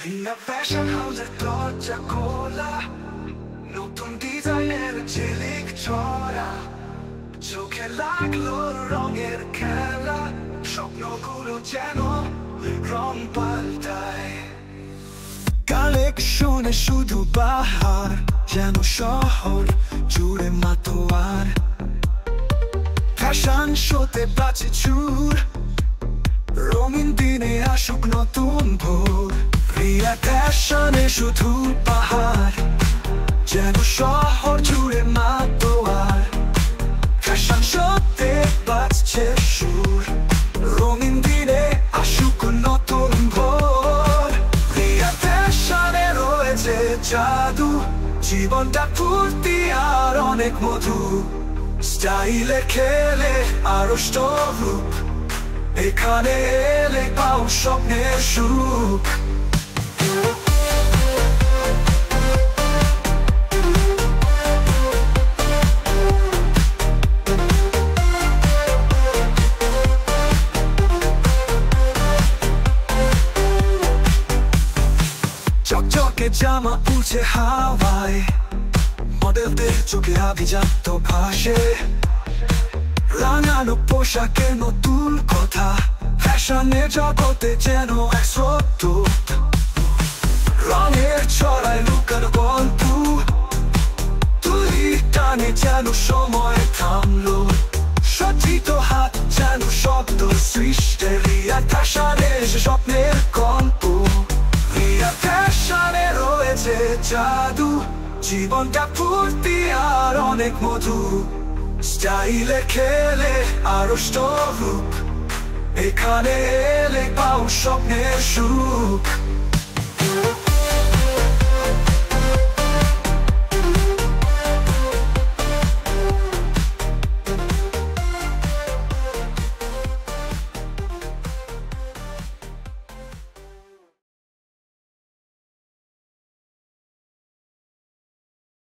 Riya fashion হাউসের দরজা খোলা, নতুন ডিজাইনের ঝিলিক ছড়া, চোখে লাগলো রঙের খেলা, স্বপ্নগুলো যেন রং পাল্টায়। কালেকশনে শুধু বাহার, যেন শহর জুড়ে মাতোয়ার। ফ্যাশন শোতে বাজে চুর, রঙিন দিনে আসুক নতুন ভোর। রিয়া ফ্যাশনে শুধু পাহাড়, যেন শহর জুড়ে মাতোয়ার। ফ্যাশন শোতে বাজছে সুর, রঙিন দিনে আসুক নতুন ভোর। রিয়া ফ্যাশনে রয়েছে জাদু, জীবনটা ফুর্তি আর অনেক মধু। স্টাইলে খেলে আরো রূপ, এখানে এলে পাও স্বপ্নের সুখ। চকচকে জামা উড়ছে হাওয়ায়, মডেলদের চোখে আভিজাত্য ভাসে। রাঙানো পোশাকে নতুন কথা, ফ্যাশনের জগতে যেন এক স্রোত। রঙের ছড়ায় লুকানো গল্প, তুলি টানে যেন সময় থামলো। সজ্জিত হাত যেন শব্দ সৃষ্টি, রিয়া ফ্যাশনে স্বপ্নের গল্প। রিয়া ফ্যাশনে রয়েছে জাদু, জীবনটা ফুর্তি আর অনেক মধু। স্টাইলে খেলে আরো রূপ, এখানে এলে পাও স্বপ্নের সুখ।